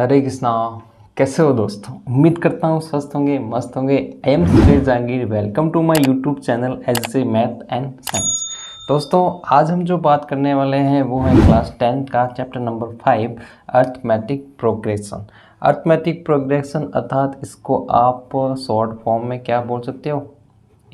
हरे कृष्णा। कैसे हो दोस्तों? उम्मीद करता हूँ स्वस्थ होंगे, मस्त होंगे। I am Suresh Jahangir. Welcome to my YouTube channel as a math and science. दोस्तों, आज हम जो बात करने वाले हैं वो है क्लास 10 का chapter number 5 arithmetic progression. Arithmetic progression अर्थात इसको आप शॉर्ट फॉर्म में क्या बोल सकते हो?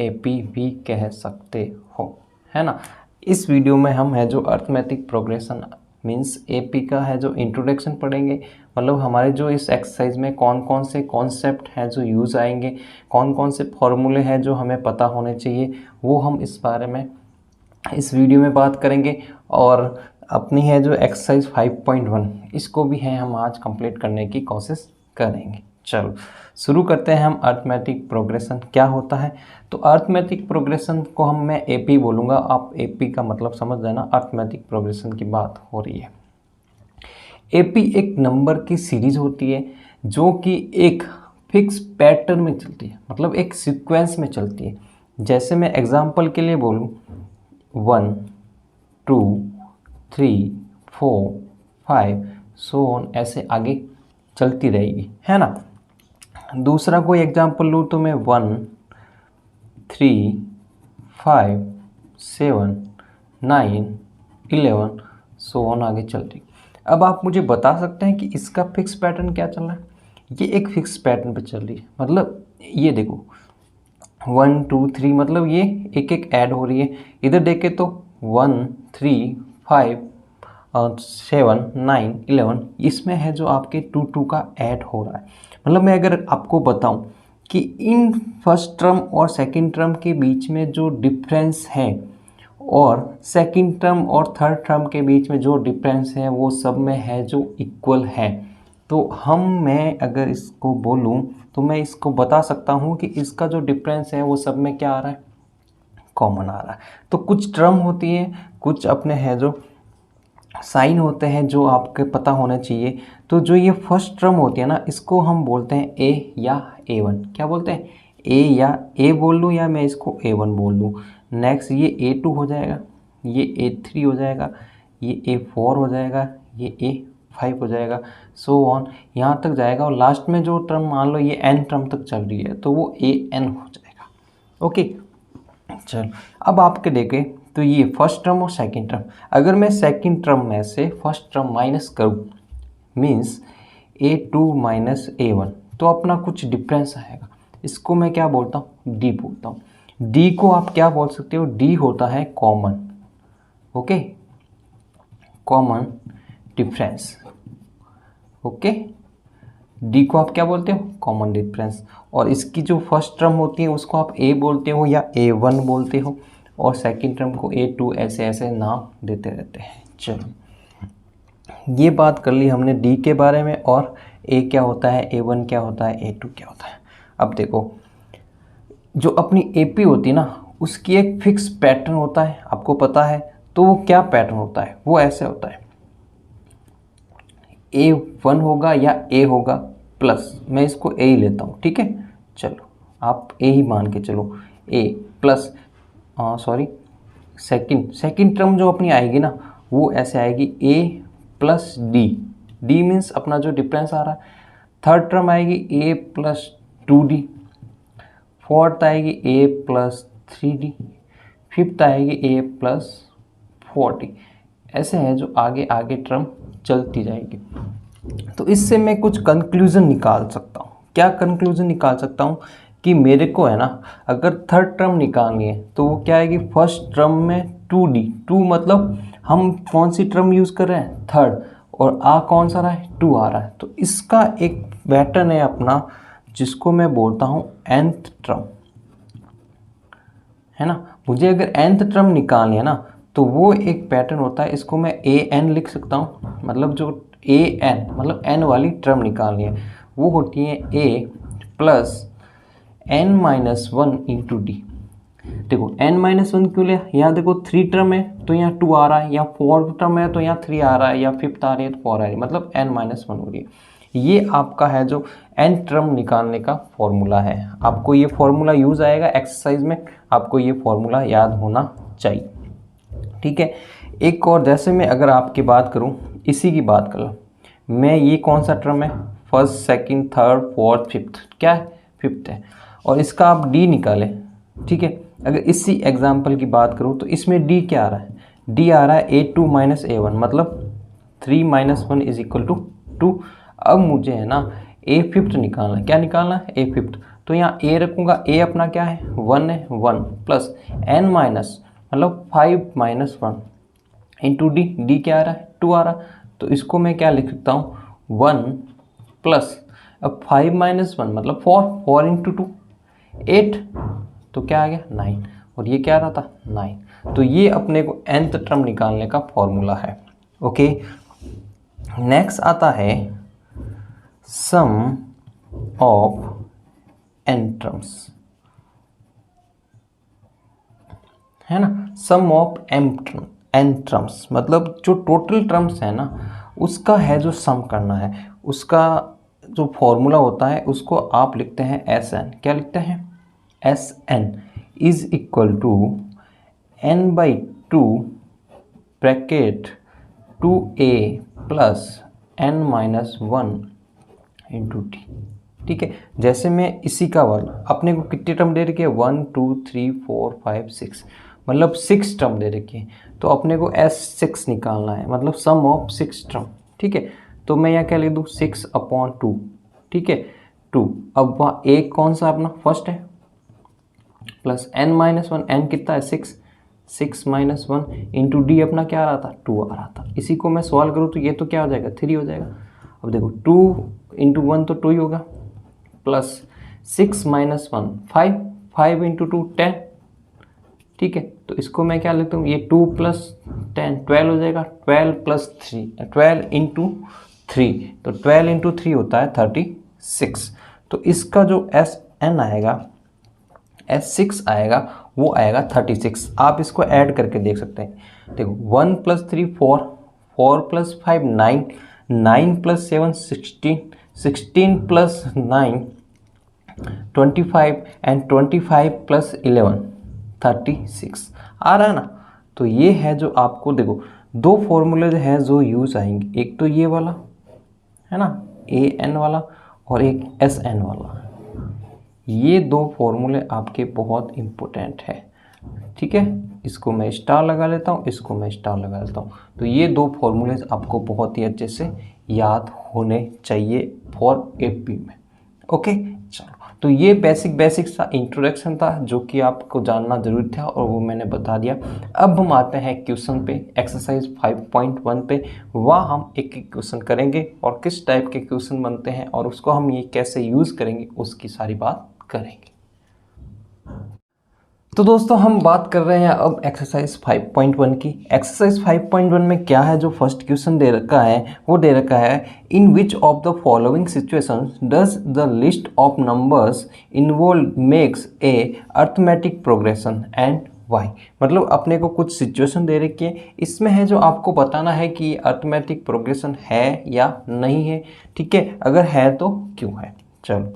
एपी भी कह सकते हो, है ना। इस वीडियो में हम है जो अर्थमेटिक प्रोग्रेशन मीन्स एपी का है जो इंट्रोडक्शन पढ़ेंगे। मतलब हमारे जो इस एक्सरसाइज में कौन कौन से कॉन्सेप्ट हैं जो यूज़ आएंगे, कौन कौन से फॉर्मूले हैं जो हमें पता होने चाहिए, वो हम इस बारे में इस वीडियो में बात करेंगे। और अपनी है जो एक्सरसाइज 5.1 इसको भी है हम आज कंप्लीट करने की कोशिश करेंगे। चलो शुरू करते हैं हम। अर्थमेटिक प्रोग्रेशन क्या होता है? तो अर्थमेटिक प्रोग्रेशन को मैं एपी बोलूँगा, आप एपी का मतलब समझ लेना। अर्थमेटिक प्रोग्रेशन की बात हो रही है। एपी एक नंबर की सीरीज होती है जो कि एक फिक्स पैटर्न में चलती है, मतलब एक सीक्वेंस में चलती है। जैसे मैं एग्जांपल के लिए बोलूँ 1 2 3 4 5 सो ऑन, ऐसे आगे चलती रहेगी, है ना। दूसरा कोई एग्जांपल लूँ तो मैं 1 3 5 7 9 11 सो ऑन आगे चल रही। अब आप मुझे बता सकते हैं कि इसका फिक्स पैटर्न क्या चल रहा है? ये एक फिक्स पैटर्न पे चल रही है। मतलब ये देखो 1 2 3 मतलब ये एक एक ऐड हो रही है। इधर देखे तो 1 3 5 7 9 11 इसमें है जो आपके 2 2 का ऐड हो रहा है। मतलब मैं अगर आपको बताऊं कि इन फर्स्ट टर्म और सेकंड टर्म के बीच में जो डिफरेंस है और सेकंड टर्म और थर्ड टर्म के बीच में जो डिफरेंस है वो सब में है जो इक्वल है, तो मैं अगर इसको बोलूं तो मैं इसको बता सकता हूं कि इसका जो डिफरेंस है वो सब में क्या आ रहा है? कॉमन आ रहा है। तो कुछ टर्म होती है, कुछ अपने हैं जो साइन होते हैं जो आपके पता होना चाहिए। तो जो ये फर्स्ट टर्म होती है ना, इसको हम बोलते हैं ए या A1। क्या बोलते हैं? ए या ए बोल लूँ या मैं इसको A1 बोल दूँ। नेक्स्ट ये A2 हो जाएगा, ये A3 हो जाएगा, ये A4 हो जाएगा, ये A5 हो जाएगा, सो ऑन यहाँ तक जाएगा। और लास्ट में जो टर्म मान लो ये N टर्म तक चल रही है तो वो AN हो जाएगा। ओके, चलो अब आपके देखें तो ये फर्स्ट टर्म और सेकंड टर्म, अगर मैं सेकंड टर्म में से फर्स्ट टर्म माइनस करूँ मीन्स A2 माइनस A1 तो अपना कुछ डिफरेंस आएगा। इसको मैं क्या बोलता हूँ? D बोलता हूँ। D को आप क्या बोल सकते हो? D होता है common. Okay, common difference. Okay, D को आप क्या बोलते हो? Common difference. और इसकी जो फर्स्ट टर्म होती है उसको आप ए बोलते हो या A1 बोलते हो, और सेकंड टर्म को A2, ऐसे ऐसे नाम देते रहते हैं। चलो ये बात कर ली हमने डी के बारे में, और ए क्या होता है, A1 क्या होता है, A2 क्या होता है। अब देखो जो अपनी एपी होती है ना, उसकी एक फिक्स पैटर्न होता है, आपको पता है। तो वो क्या पैटर्न होता है? वो ऐसे होता है, A1 होगा या A होगा प्लस, मैं इसको A ही लेता हूँ, ठीक है। चलो आप A ही मान के चलो, A plus sorry second term जो अपनी आएगी ना वो ऐसे आएगी A प्लस D मीन्स अपना जो डिफरेंस आ रहा है। थर्ड टर्म आएगी A प्लस 2D, फोर्थ आएगी A प्लस 3D, फिफ्थ आएगी A प्लस 4D। ऐसे है जो आगे आगे टर्म चलती जाएगी। तो इससे मैं कुछ कंक्लूजन निकाल सकता हूँ। क्या कंक्लूजन निकाल सकता हूँ? कि मेरे को है ना, अगर थर्ड टर्म निकालनी है तो वो क्या आएगी? फर्स्ट टर्म में 2D, 2 मतलब हम कौन सी टर्म यूज़ कर रहे हैं? थर्ड। और आ कौन सा रहा है? 2 आ रहा है। तो इसका एक पैटर्न है अपना जिसको मैं बोलता हूँ nth टर्म, है ना। मुझे अगर nth टर्म निकालनी है ना तो वो एक पैटर्न होता है, इसको मैं AN लिख सकता हूँ। मतलब जो AN मतलब n वाली टर्म निकालनी है वो होती है A plus n minus 1 into D. देखो n माइनस 1 क्यों लिया? यहाँ देखो 3 टर्म है तो यहाँ 2 आ रहा है, यहाँ 4 टर्म है तो यहाँ 3 आ रहा है, या 5th आ रही है तो 4 आ रही है, मतलब n माइनस 1 हो रही है। ये आपका है जो n टर्म निकालने का फॉर्मूला है। आपको ये फॉर्मूला यूज़ आएगा एक्सरसाइज में, आपको ये फॉर्मूला याद होना चाहिए, ठीक है। एक और जैसे मैं अगर आपकी बात करूँ, इसी की बात कर लो, मैं ये कौन सा टर्म है, first second third fourth fifth, क्या है, फिफ्थ है, और इसका आप डी निकालें, ठीक है। अगर इसी एग्जाम्पल की बात करूँ तो इसमें डी क्या आ रहा है, डी आ रहा है A2 माइनस A1, मतलब 3 माइनस 1 इज इक्वल टू 2। अब मुझे है ना ए फिफ्थ निकालना है, क्या निकालना है, ए फिफ्थ। तो यहाँ ए रखूँगा, ए अपना क्या है, 1 है, 1 प्लस n माइनस मतलब 5 माइनस 1 इंटू डी, डी क्या आ रहा है, 2 आ रहा। तो इसको मैं क्या लिख सकता हूँ, 1 प्लस, अब 5 माइनस 1 मतलब 4, 4 इंटू 2 8, तो क्या आ गया 9, और ये क्या आ रहा था 9। तो ये अपने को nth टर्म निकालने का फॉर्मूला है। ओके, नेक्स्ट आता है सम ऑफ n टर्म्स, है ना, सम ऑफ n टर्म्स मतलब जो टोटल टर्म्स है ना उसका है जो सम करना है, उसका जो फॉर्मूला होता है उसको आप लिखते हैं Sn, क्या लिखते हैं, Sn is equal to n/2 bracket 2a plus n minus 1 into T, ठीक है। जैसे मैं इसी का वाला, अपने को कितने टर्म दे रखे हैं, 1 2 3 4 5 6, मतलब 6 टर्म दे रखे हैं, तो अपने को S6 निकालना है, मतलब सम ऑफ 6 टर्म, ठीक है। तो मैं यहाँ क्या लिख दूँ, 6/2, ठीक है, 2। अब वहाँ एक कौन सा अपना फर्स्ट है, प्लस n माइनस 1, n कितना है 6, 6 माइनस 1 इंटू डी अपना क्या आ रहा था, 2 आ रहा था। इसी को मैं सॉल्व करूँ तो ये तो क्या हो जाएगा, 3 हो जाएगा। अब देखो 2 इंटू 1 तो 2 ही होगा, प्लस 6 माइनस 1 5, 5 इंटू 2 10, ठीक है। तो इसको मैं क्या लेता हूँ, ये 2 प्लस 10 12 हो जाएगा, 12 प्लस 3 12 इंटू 3, तो 12 इंटू 3 होता है 36। तो इसका जो Sn आएगा, S6 आएगा, वो आएगा 36। आप इसको ऐड करके देख सकते हैं, देखो 1 plus 3 4, 4 plus 5 9, 9 plus 7 16, 16 plus 9 25 and 25 plus 11 36 आ रहा है ना। तो ये है जो आपको देखो दो फॉर्मूले हैं जो यूज़ आएंगे, एक तो ये वाला है ना AN वाला और एक SN वाला। ये दो फॉर्मूले आपके बहुत इम्पोर्टेंट है, ठीक है। इसको मैं स्टार लगा लेता हूँ, इसको मैं स्टार लगा लेता हूँ। तो ये दो फॉर्मूले आपको बहुत ही अच्छे से याद होने चाहिए फॉर AP में। ओके, चलो, तो ये बेसिक सा इंट्रोडक्शन था जो कि आपको जानना जरूरी था और वो मैंने बता दिया। अब हम आते हैं क्वेश्चन पे, एक्सरसाइज 5.1 पे। वहाँ हम एक एक क्वेश्चन करेंगे और किस टाइप के क्वेश्चन बनते हैं और उसको हम ये कैसे यूज़ करेंगे उसकी सारी बात करेंगे। तो दोस्तों हम बात कर रहे हैं अब एक्सरसाइज 5.1 की। एक्सरसाइज 5.1 में क्या है, जो फर्स्ट क्वेश्चन दे रखा है वो दे रखा है, in which of the following situations does the list of numbers involved makes a arithmetic progression and why. मतलब अपने को कुछ सिचुएशन दे रखी है, इसमें है जो आपको बताना है कि अर्थमेटिक प्रोग्रेशन है या नहीं है, ठीक है। अगर है तो क्यों है। चलो,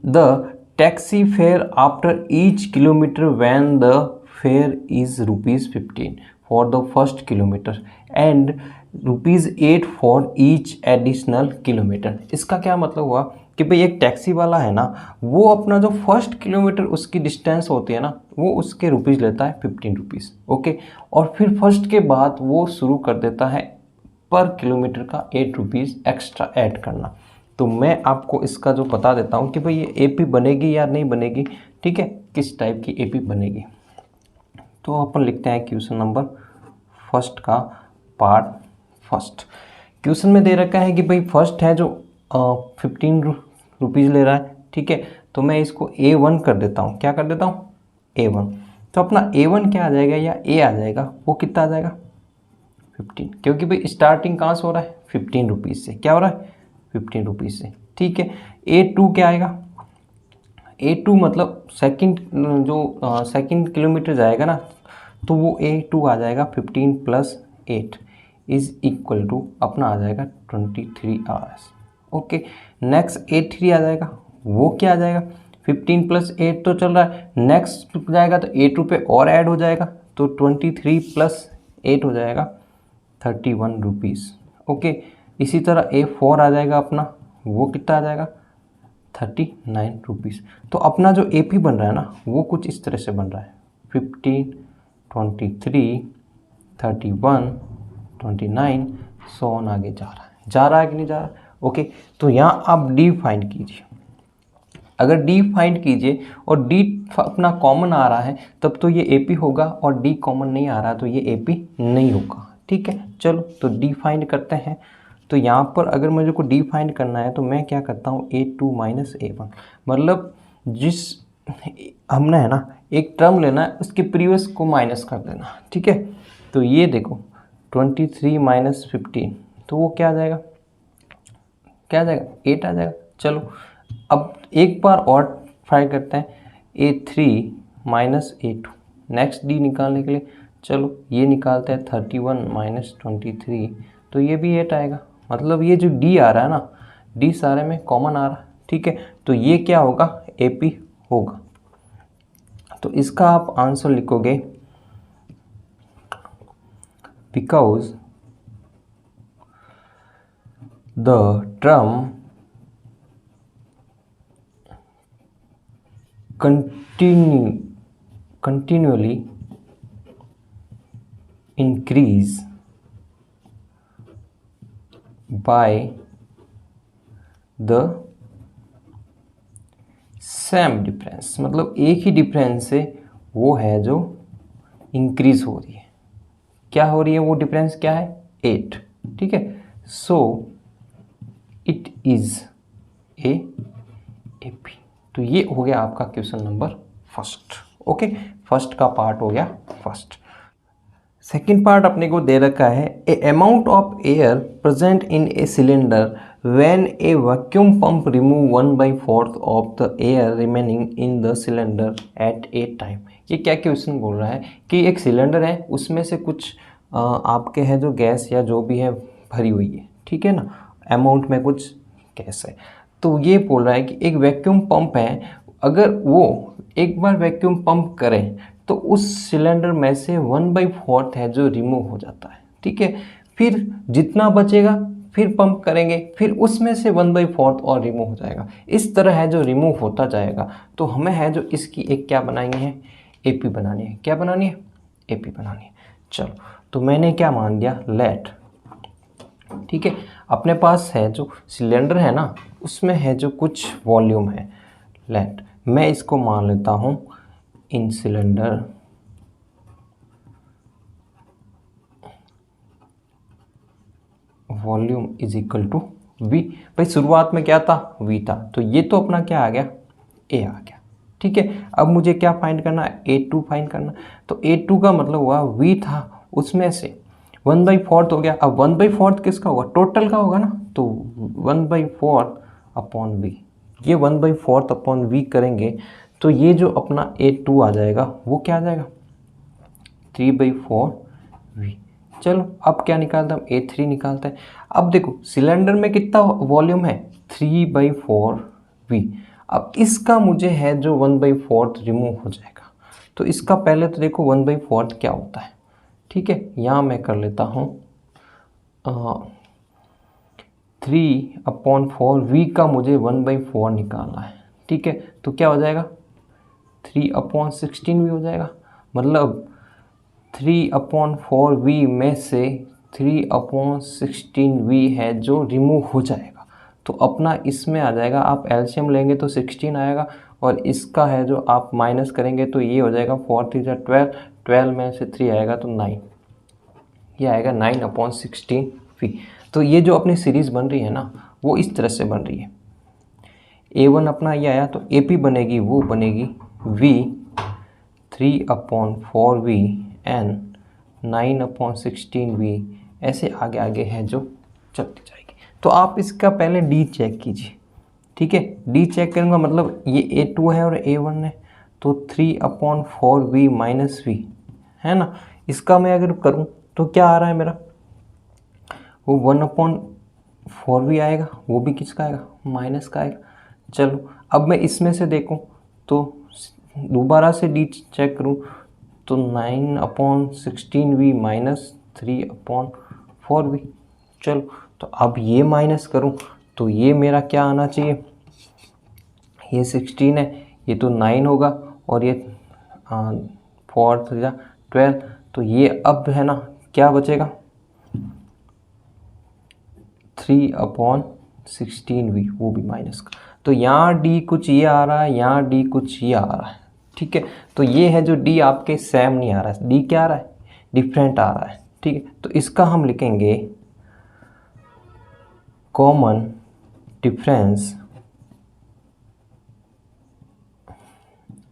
the taxi fare after each kilometer when the fare is ₹15 for the first kilometer and ₹8 for each additional kilometer। इसका क्या मतलब हुआ कि भाई एक टैक्सी वाला है ना, वो अपना जो फर्स्ट किलोमीटर उसकी डिस्टेंस होती है ना, वो उसके रुपीज़ लेता है 15 रुपीज़, ओके। और फिर फर्स्ट के बाद वो शुरू कर देता है पर किलोमीटर का 8 रुपीज़ एक्स्ट्रा ऐड करना। तो मैं आपको इसका जो बता देता हूँ कि भाई ये AP बनेगी या नहीं बनेगी, ठीक है, किस टाइप की AP बनेगी। तो अपन लिखते हैं क्वेश्चन नंबर फर्स्ट का पार्ट फर्स्ट। क्वेश्चन में दे रखा है कि भाई फर्स्ट है जो 15 रुपीज़ ले रहा है, ठीक है। तो मैं इसको A1 कर देता हूँ, क्या कर देता हूँ, A1। तो अपना A1 क्या आ जाएगा या A आ जाएगा, वो कितना आ जाएगा 15, क्योंकि भाई स्टार्टिंग कहाँ से हो रहा है 15 रुपीज़ से, क्या हो रहा है 15 रुपीज़ से, ठीक है। A2 क्या आएगा, A2 मतलब सेकंड जो सेकंड किलोमीटर जाएगा ना, तो वो A2 आ जाएगा 15 प्लस 8 इज इक्वल टू अपना आ जाएगा 23 आवर्स, ओके। नेक्स्ट A3 आ जाएगा, वो क्या आ जाएगा 15 प्लस 8 तो चल रहा है, नेक्स्ट जाएगा तो A2 पे और ऐड हो जाएगा, तो 23 प्लस 8 हो जाएगा 31 रुपीज़, ओके। इसी तरह A4 आ जाएगा अपना, वो कितना आ जाएगा 39 रुपीज़। तो अपना जो AP बन रहा है ना वो कुछ इस तरह से बन रहा है 15, 23, 31, 29 सो ऑन आगे जा रहा है कि नहीं जा रहा। ओके, तो यहाँ आप D फाइंड कीजिए। अगर D फाइंड कीजिए और D अपना कॉमन आ रहा है तब तो ये AP होगा, और D कॉमन नहीं आ रहा तो ये AP नहीं होगा। ठीक है, चलो तो D फाइंड करते हैं। तो यहाँ पर अगर मुझे को D फाइंड करना है तो मैं क्या करता हूँ A2 माइनस A1, मतलब जिस हमने है ना एक टर्म लेना है उसके प्रीवियस को माइनस कर देना। ठीक है, तो ये देखो 23 माइनस 15 तो वो क्या आ जाएगा, क्या आ जाएगा 8 आ जाएगा। चलो अब एक बार और ट्राई करते हैं A3 minus A2, next D निकालने के लिए चलो ये निकालते हैं 31 माइनस 23 तो ये भी 8 आएगा। मतलब ये जो D आ रहा है ना, D सारे में कॉमन आ रहा है। ठीक है, तो ये क्या होगा AP होगा। तो इसका आप आंसर लिखोगे because the term continually increase by the same difference, मतलब एक ही डिफरेंस से वो है जो इंक्रीज हो रही है। क्या हो रही है वो डिफरेंस क्या है 8। ठीक है, सो इट इज AP। तो ये हो गया आपका question number first. Okay, first का पार्ट हो गया फर्स्ट। सेकेंड पार्ट अपने को दे रखा है a amount of air present in a cylinder when a vacuum pump remove 1/4 of the air remaining in the cylinder at a time. ये क्या क्वेश्चन बोल रहा है कि एक सिलेंडर है उसमें से कुछ आपके है जो गैस या जो भी है भरी हुई है। ठीक है ना, अमाउंट में कुछ गैस है। तो ये बोल रहा है कि एक वैक्यूम पंप है, अगर वो एक बार वैक्यूम पंप करें तो उस सिलेंडर में से 1/4 है जो रिमूव हो जाता है। ठीक है, फिर जितना बचेगा फिर पंप करेंगे, फिर उसमें से 1/4 और रिमूव हो जाएगा। इस तरह है जो रिमूव होता जाएगा। तो हमें है जो इसकी एक क्या बनानी है AP बनानी है। क्या बनानी है AP बनानी है। चलो तो मैंने क्या मान दिया लेट। ठीक है, अपने पास है जो सिलेंडर है ना उसमें है जो कुछ वॉल्यूम है लेट, मैं इसको मान लेता हूँ in cylinder volume is equal to V। भाई शुरुआत में क्या था V था, तो ये तो अपना क्या आ गया A आ गया। ठीक है, अब मुझे क्या फाइंड करना है A2 फाइंड करना। तो A2 का मतलब हुआ V था उसमें से 1/4 हो गया। अब 1/4 किसका होगा टोटल का होगा ना, तो 1/4 अपॉन V, ये 1/4 अपॉन V करेंगे तो ये जो अपना A2 आ जाएगा वो क्या आ जाएगा 3/4 V। चलो अब क्या निकालते हैं A3 निकालते हैं। अब देखो सिलेंडर में कितना वॉल्यूम है 3/4 V। अब इसका मुझे है जो 1/4 रिमूव हो जाएगा। तो इसका पहले तो देखो 1/4 क्या होता है। ठीक है, यहाँ मैं कर लेता हूँ 3/4 V का मुझे 1/4 निकालना है। ठीक है, तो क्या हो जाएगा 3/16 V हो जाएगा। मतलब 3/4 V में से 3/16 V है जो रिमूव हो जाएगा। तो अपना इसमें आ जाएगा, आप एलसीएम लेंगे तो 16 आएगा, और इसका है जो आप माइनस करेंगे तो ये हो जाएगा 4 3 12, 12 में से 3 आएगा तो 9, ये आएगा 9/16 V। तो ये जो अपनी सीरीज़ बन रही है ना वो इस तरह से बन रही है। A1 अपना ये आया तो AP बनेगी वो बनेगी V 3/4 V एन 9/16 V, ऐसे आगे आगे है जो चलती जाएगी। तो आप इसका पहले D चेक कीजिए। ठीक है, D चेक करूँगा मतलब ये A2 है और A1 है, तो 3/4 V माइनस V है ना। इसका मैं अगर करूँ तो क्या आ रहा है मेरा वो 1/4 V आएगा, वो भी किसका आएगा माइनस का आएगा। चलो अब मैं इसमें से देखूँ तो दोबारा से D चेक करूँ तो 9/16 V माइनस 3/4 V। चलो तो अब ये माइनस करूं तो ये मेरा क्या आना चाहिए, ये 16 है, ये तो 9 होगा, और ये 4 12, तो ये अब है ना क्या बचेगा 3/16 भी, वो भी माइनस का। तो यहाँ डी कुछ ये आ रहा है, यहाँ डी कुछ ये आ रहा है, ठीक है। तो ये है जो डी आपके सेम नहीं आ रहा है, डी क्या आ रहा है, डिफरेंट आ रहा है, ठीक है। तो इसका हम लिखेंगे common difference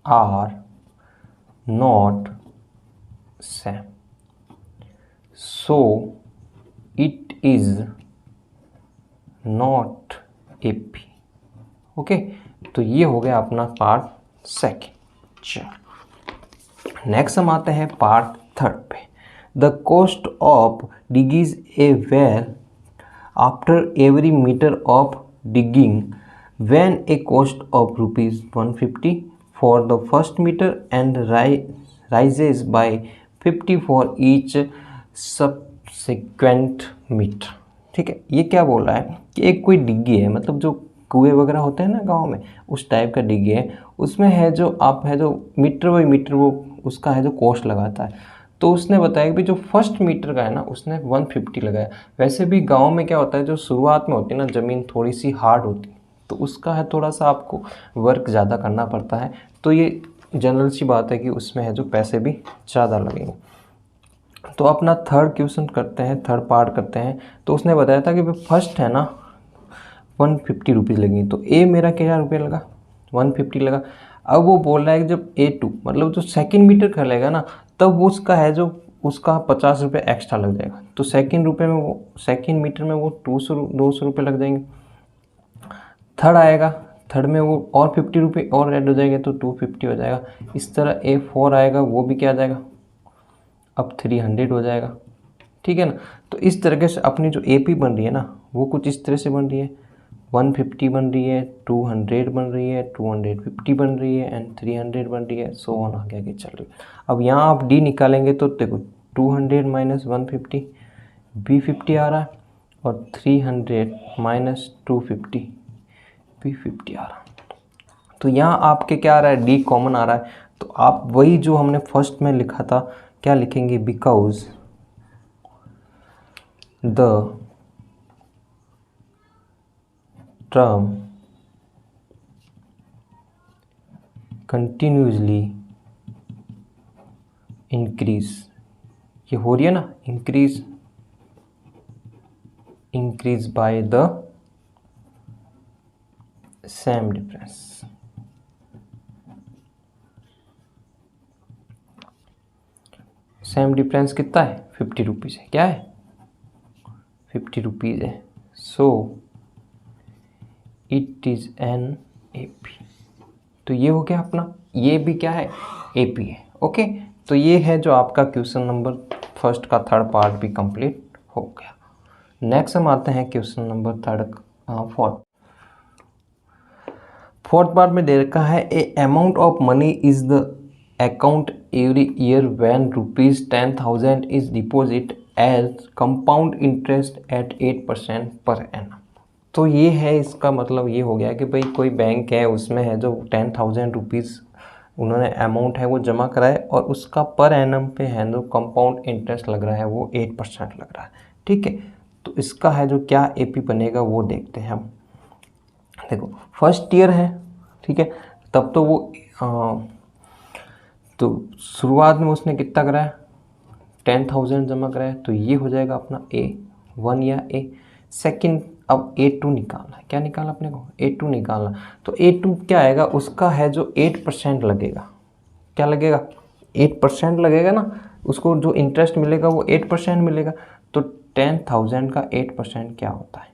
are not same, so it is not AP. Okay, तो ये हो गया अपना पार्ट सेकेंड। चलो नेक्स्ट हम आते हैं पार्ट थर्ड पे। The cost of digging a well after every metre of digging when a cost of rupees 150 for the first meter and rises by 50 for each subsequent meter। ठीक है, ये क्या बोल रहा है कि एक कोई डिग्गी है, मतलब जो कुएं वगैरह होते हैं ना गांव में, उस टाइप का डिग्गी है, उसमें है जो आप है जो मीटर बाई मीटर वो उसका है जो कॉस्ट लगाता है। तो उसने बताया कि जो फर्स्ट मीटर का है ना उसने 150 लगाया। वैसे भी गांव में क्या होता है, जो शुरुआत में होती है ना ज़मीन थोड़ी सी हार्ड होती है, तो उसका है थोड़ा सा आपको वर्क ज़्यादा करना पड़ता है। तो ये जनरल सी बात है कि उसमें है जो पैसे भी ज़्यादा लगेंगे। तो अपना थर्ड क्वेश्चन करते हैं, थर्ड पार्ट करते हैं। तो उसने बताया था कि फर्स्ट है ना 150 रुपीज़ लगेंगे, तो ए मेरा क्या रुपये लगा 150 लगा। अब वो बोल रहा है कि जब A2 मतलब जो सेकंड मीटर का लेगा ना, तब वो उसका है जो उसका 50 रुपये एक्स्ट्रा लग जाएगा। तो सेकंड रुपये में वो सेकंड मीटर में वो 200 रुपये लग जाएंगे। थर्ड आएगा, थर्ड में वो और 50 रुपये और ऐड हो जाएगा, तो 250 हो जाएगा। इस तरह A4 आएगा, वो भी क्या आ जाएगा अब 300 हो जाएगा, ठीक है ना। तो इस तरीके से अपनी जो AP बन रही है ना वो कुछ इस तरह से बन रही है, 150 बन रही है, 200 बन रही है, 250 बन रही है एंड 300 बन रही है, सो ऑन आगे आगे चल रही है। अब यहाँ आप D निकालेंगे तो देखो 200 माइनस 150 B50 आ रहा है, और 300 माइनस 250 B50 आ रहा है। तो यहाँ आपके क्या आ रहा है, D कॉमन आ रहा है। तो आप वही जो हमने फर्स्ट में लिखा था क्या लिखेंगे, because the term continuously increase, ये हो रही है ना increase by the same difference. Same difference कितना है 50 रुपीज़ है, क्या है 50 रुपीज़ है, so it is an AP। तो ये हो गया अपना, ये भी क्या है AP है। ओके, तो ये है जो आपका क्वेश्चन नंबर फर्स्ट का थर्ड पार्ट भी कंप्लीट हो गया। नेक्स्ट हम आते हैं क्वेश्चन नंबर फोर्थ पार्ट में दे रखा है a amount of money is the account every year when ₹10,000 is deposit as compound interest at 8% per annum. तो ये है, इसका मतलब ये हो गया कि भाई कोई बैंक है उसमें है जो 10,000 रुपीज़ उन्होंने अमाउंट है वो जमा कराए, और उसका पर एनम पे है जो कंपाउंड इंटरेस्ट लग रहा है वो 8% लग रहा है, ठीक है। तो इसका है जो क्या AP बनेगा वो देखते हैं हम। देखो फर्स्ट ईयर है, ठीक है, तब तो वो तो शुरुआत में उसने कितना कराया 10,000 जमा कराया, तो ये हो जाएगा अपना A1 या A। सेकंड अब A2 निकालना है, क्या निकालना अपने को A2 निकालना। तो A2 क्या आएगा, उसका है जो 8% लगेगा, क्या लगेगा 8% लगेगा ना, उसको जो इंटरेस्ट मिलेगा वो 8% मिलेगा। तो 10,000 का 8% क्या होता है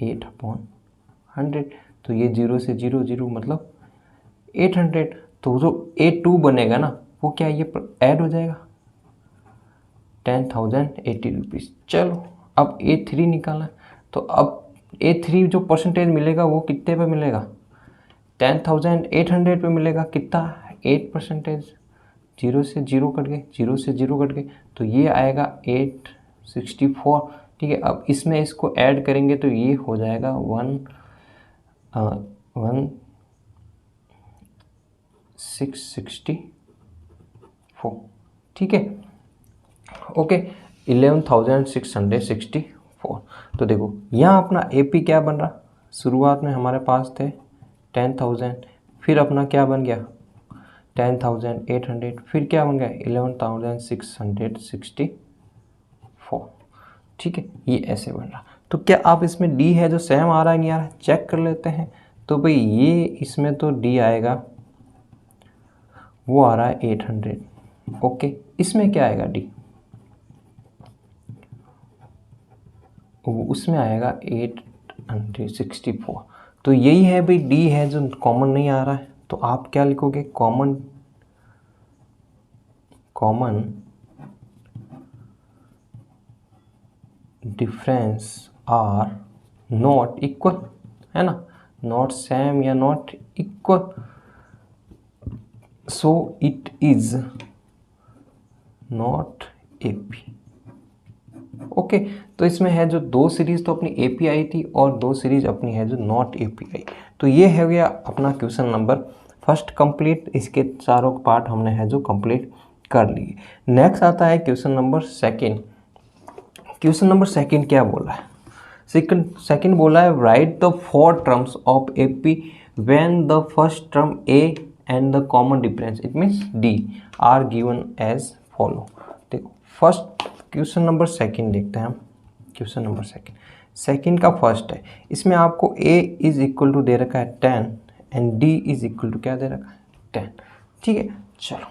8/100। तो ये 0 से 0 0 मतलब 800। तो जो A2 बनेगा ना वो क्या ये ऐड हो जाएगा 10,080 रुपीज़। चलो अब A3 निकालना है, तो अब A3 जो परसेंटेज मिलेगा वो कितने पे मिलेगा 10,800 पे मिलेगा, कितना 8%। 0 से 0 कट गए, 0 से 0 कट गए, तो ये आएगा 864। ठीक है। अब इसमें इसको ऐड करेंगे तो ये हो जाएगा 1664, ठीक है। ओके, 11,664। तो देखो यहाँ अपना एपी क्या बन रहा, शुरुआत में हमारे पास थे 10,000, फिर अपना क्या बन गया 10,800, फिर क्या बन गया 11,664, ठीक है। ये ऐसे बन रहा। तो क्या आप इसमें डी है जो सेम आ रहा है नहीं आ रहा है, चेक कर लेते हैं। तो भाई ये इसमें तो डी आएगा, वो आ रहा है 800, ओके। इसमें क्या आएगा डी, उसमें आएगा 864। तो यही है भाई डी है जो कॉमन नहीं आ रहा है। तो आप क्या लिखोगे, common difference are not equal, है ना, नॉट सेम या not equal, so it is not AP, okay. तो इसमें है जो 2 सीरीज तो अपनी एपी आई थी और 2 सीरीज अपनी है जो नॉट एपी आई। तो ये है गया अपना क्वेश्चन नंबर फर्स्ट कंप्लीट। इसके चारों पार्ट हमने है जो कंप्लीट कर लिए। नेक्स्ट आता है question number second. Question number second क्या बोला है, सेकंड बोला है write the 4 terms of AP when the first term A and the common difference it means D are given as follow. देखो फर्स्ट क्वेश्चन नंबर सेकंड देखते हैं हम। Question number second का फर्स्ट है, इसमें आपको a इज इक्वल टू दे रखा है 10 and d is equal to क्या दे रखा है 10, ठीक है। चलो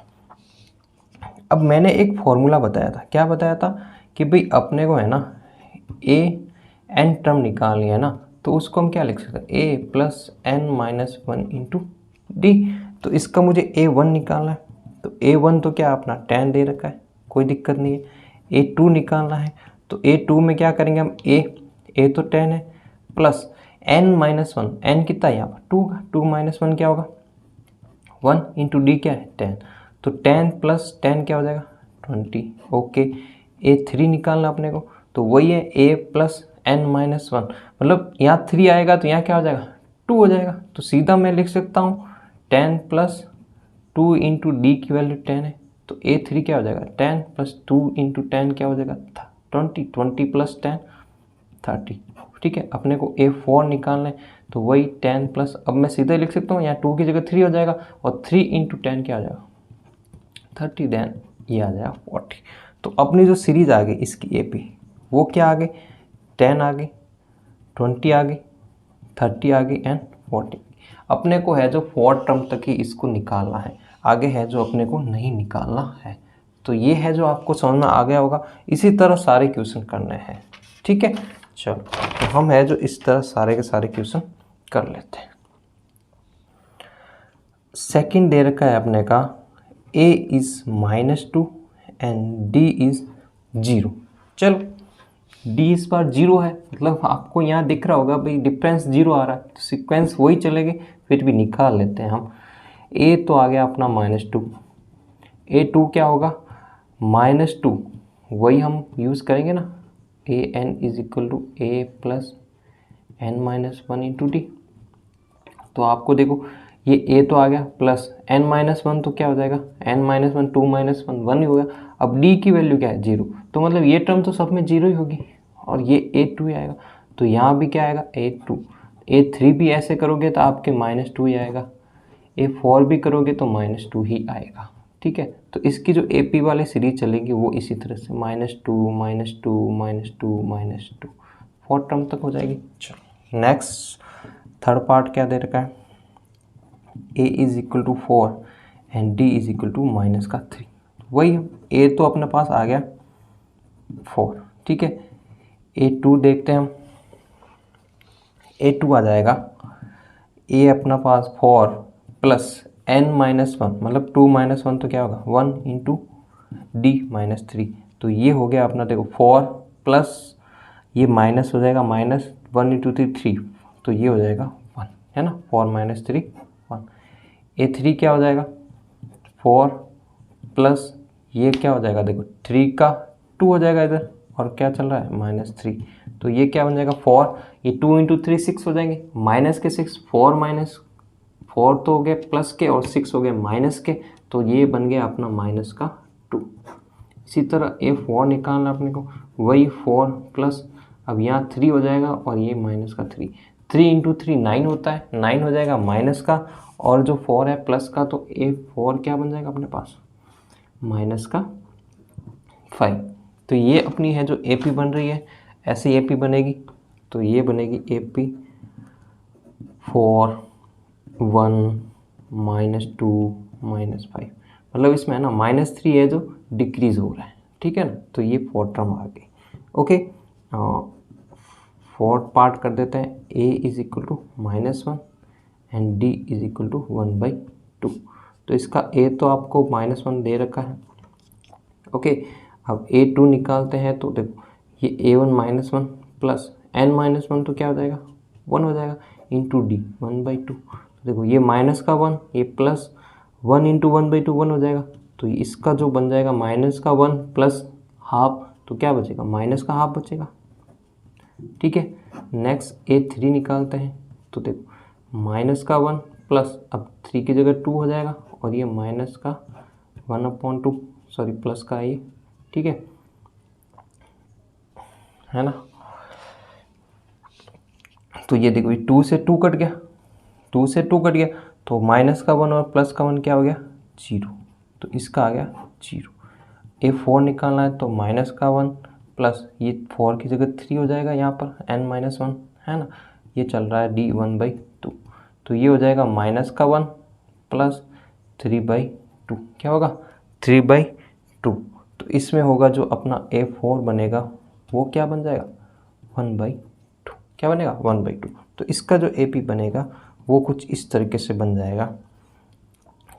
अब मैंने एक फॉर्मूला बताया था, क्या बताया था कि भाई अपने को है ना a n टर्म निकालनी है ना, तो उसको हम क्या लिख सकते हैं a plus n minus 1 into D. तो इसका मुझे a1 निकालना है, तो a1 तो क्या अपना 10 दे रखा है, कोई दिक्कत नहीं है। a2 निकालना है, तो a2 में क्या करेंगे हम a तो 10 है प्लस n माइनस 1, n कितना है यहाँ पर 2 का, 2 माइनस 1 क्या होगा 1 इंटू डी क्या है 10, तो 10 प्लस 10 क्या हो जाएगा 20, ओके। a3 निकालना अपने को, तो वही है a प्लस n माइनस 1, मतलब यहाँ 3 आएगा तो यहाँ क्या हो जाएगा 2 हो जाएगा। तो सीधा मैं लिख सकता हूँ 10 प्लस 2 इंटू डी की वैल्यू 10 है, तो a3 क्या हो जाएगा 10 प्लस 2 इंटू 10 क्या हो जाएगा 20, 20 प्लस 10 30, ठीक है। अपने को a4 निकालना है, तो वही 10 प्लस, अब मैं सीधे लिख सकता हूँ यहाँ 2 की जगह 3 हो जाएगा, और 3 इंटू 10 क्या हो जाएगा 30, देन ये आ जाएगा 40। तो अपनी जो सीरीज आ गई इसकी AP वो क्या आ गई 10 आ गई, 20 आ गई, 30 आ गई एंड 40। अपने को है जो 4 टर्म तक ही इसको निकालना है, आगे है जो अपने को नहीं निकालना है। तो ये है जो आपको समझ में आ गया होगा। इसी तरह सारे क्वेश्चन करने हैं, ठीक है। चलो तो हम है जो इस तरह सारे के सारे क्वेश्चन कर लेते हैं। सेकंड दे रखा है अपने का a is -2 and d is 0। चलो d इस बार 0 है, मतलब आपको यहाँ दिख रहा होगा भाई डिफरेंस 0 आ रहा है, तो सीक्वेंस वही चलेगी, फिर भी निकाल लेते हैं हम। a तो आ गया अपना -2, a2 क्या होगा -2, वही हम यूज़ करेंगे ना, a n is equal to a plus n minus 1 into D. तो आपको देखो ये a तो आ गया प्लस n माइनस 1, तो क्या हो जाएगा n माइनस 1 2 माइनस 1 1 ही होगा। अब d की वैल्यू क्या है 0, तो मतलब ये टर्म तो सब में 0 ही होगी, और ये a2 ही आएगा। तो यहाँ भी क्या आएगा a2, a3 भी ऐसे करोगे तो आपके -2 ही आएगा, a4 भी करोगे तो -2 ही आएगा, ठीक है। तो इसकी जो AP वाली सीरीज चलेगी वो इसी तरह से -2 -2 -2 -2 4 टर्म तक हो जाएगी। चलो नेक्स्ट थर्ड पार्ट क्या दे रखा है, a is equal to 4 and d is equal to -3। वही a तो अपने पास आ गया 4, ठीक है। a2 देखते हैं हम, a2 आ जाएगा a अपना पास 4 प्लस n माइनस 1, मतलब 2 माइनस 1 तो क्या होगा 1 इंटू डी -3। तो ये हो गया अपना देखो 4 प्लस ये माइनस हो जाएगा -1 इंटू 3, तो ये हो जाएगा 1, है ना, 4 माइनस 3 1। a3 क्या हो जाएगा 4 प्लस ये क्या हो जाएगा देखो 3 का 2 हो जाएगा इधर, और क्या चल रहा है -3। तो ये क्या बन जाएगा 4, ये 2 × 3 6 हो जाएंगे, माइनस के 6, 4 माइनस 4 तो हो गए प्लस के और 6 हो गए माइनस के, तो ये बन गया अपना -2। इसी तरह A4 निकालना अपने को, वही 4 प्लस, अब यहाँ 3 हो जाएगा और ये -3, 3 × 3 9 होता है, 9 हो जाएगा माइनस का, और जो 4 है प्लस का, तो A4 क्या बन जाएगा अपने पास -5। तो ये अपनी है जो AP बन रही है, ऐसी AP बनेगी, तो ये बनेगी AP 4 1 -2 -5, मतलब इसमें है ना -3 है जो डिक्रीज हो रहा है, ठीक है ना। तो ये 4 टर्म आ गई। ओके, 4 पार्ट कर देते हैं, A = -1 एंड D = 1/2। तो इसका A तो आपको -1 दे रखा है। ओके, अब A2 निकालते हैं, तो देखो ये A1 -1 प्लस n-1 तो क्या हो जाएगा 1 हो जाएगा, इंटू D 1/2। तो देखो ये माइनस का 1, ये प्लस 1 × 1/2 1 हो जाएगा, तो इसका जो बन जाएगा -1 प्लस हाफ, तो क्या बचेगा -½ बचेगा, ठीक है। नेक्स्ट A3 निकालते हैं, तो देखो -1 प्लस, अब 3 की जगह 2 हो जाएगा, और ये -1/2 सॉरी प्लस का ये, ठीक है ना। तो ये देखो 2 से 2 कट गया, 2 से 2 कट गया, तो -1 और प्लस का 1 क्या हो गया 0, तो इसका आ गया 0। A4 निकालना है, तो -1 प्लस ये 4 की जगह 3 हो जाएगा, यहाँ पर n-1 है ना, ये चल रहा है D 1/2, तो ये हो जाएगा -1 प्लस 3/2, क्या होगा 3/2। तो इसमें होगा जो अपना A4 बनेगा वो क्या बन जाएगा 1/2, क्या बनेगा 1/2। तो इसका जो AP बनेगा वो कुछ इस तरीके से बन जाएगा,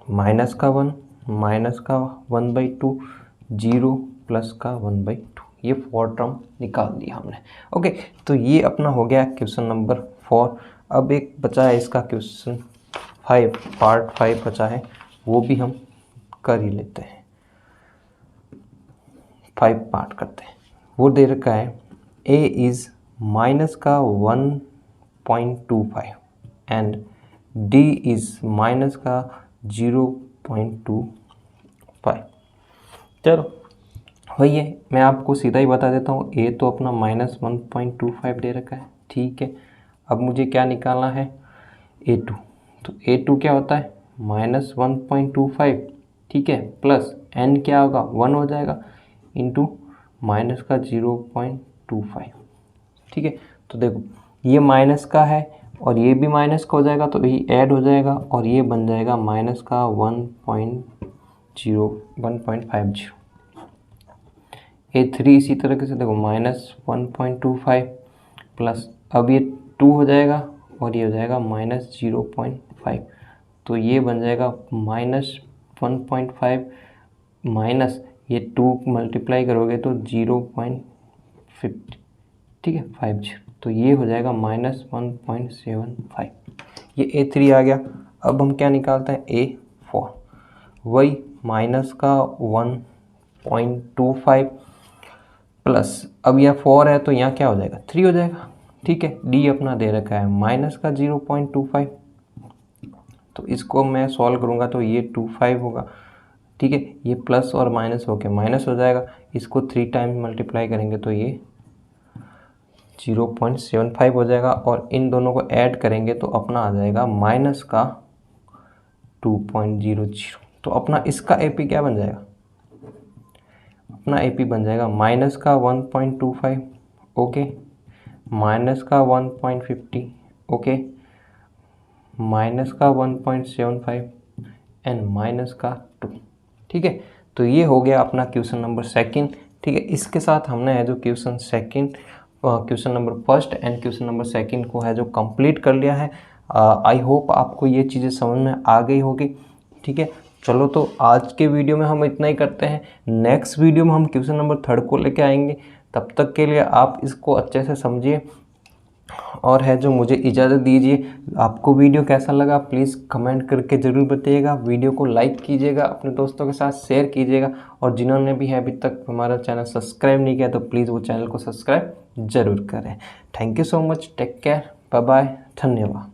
-1 -1/2 0 प्लस का 1/2, ये 4 टर्म निकाल दिया हमने। ओके, तो ये अपना हो गया क्वेश्चन नंबर 4। अब एक बचा है इसका क्वेश्चन 5, पार्ट 5 बचा है, वो भी हम कर ही लेते हैं। 5 पार्ट करते हैं। वो दे रखा है A is -1.25 and D is -0.25। चलो वही है, मैं आपको सीधा ही बता देता हूँ। A तो अपना -1.25 दे रखा है, ठीक है। अब मुझे क्या निकालना है A2, तो A2 क्या होता है -1.25, ठीक है, प्लस n क्या होगा 1 हो जाएगा, इंटू माइनस का 0.25, ठीक है। तो देखो ये माइनस का है और ये भी माइनस का हो जाएगा, तो ये ऐड हो जाएगा और ये बन जाएगा माइनस का 1.50। A3 इसी तरीके से देखो -1.25 प्लस, अब ये 2 हो जाएगा और ये हो जाएगा -0.5, तो ये बन जाएगा -1.5 माइनस ये 2 मल्टीप्लाई करोगे तो 0.50, ठीक है 50, तो ये हो जाएगा -1.75। ये A3 आ गया। अब हम क्या निकालते हैं A4, वही माइनस का 1.25 प्लस, अब यह 4 है तो यहाँ क्या हो जाएगा 3 हो जाएगा, ठीक है। D अपना दे रखा है माइनस का 0.25, तो इसको मैं सॉल्व करूँगा तो ये 25 होगा, ठीक है। ये प्लस और माइनस होके माइनस हो जाएगा, इसको 3 टाइम मल्टीप्लाई करेंगे तो ये 0.75 हो जाएगा, और इन दोनों को ऐड करेंगे तो अपना आ जाएगा माइनस का 2.00। तो अपना इसका AP क्या बन जाएगा, अपना AP बन जाएगा माइनस का 1.25, ओके, माइनस का 1.50, ओके, माइनस का 1.75 एंड माइनस का 2, ठीक है। तो ये हो गया अपना क्वेश्चन नंबर 2, ठीक है। इसके साथ हमने है जो question number 1 and question number 2 को है जो कंप्लीट कर लिया है। आई होप आपको ये चीज़ें समझ में आ गई होगी, ठीक है। चलो तो आज के वीडियो में हम इतना ही करते हैं, नेक्स्ट वीडियो में हम क्वेश्चन नंबर 3 को लेके आएंगे। तब तक के लिए आप इसको अच्छे से समझिए और है जो मुझे इजाज़त दीजिए। आपको वीडियो कैसा लगा प्लीज़ कमेंट करके ज़रूर बताइएगा। वीडियो को लाइक कीजिएगा, अपने दोस्तों के साथ शेयर कीजिएगा, और जिन्होंने भी है अभी तक हमारा चैनल सब्सक्राइब नहीं किया तो प्लीज़ वो चैनल को सब्सक्राइब ज़रूर करें। Thank you so much, take care, bye bye, धन्यवाद।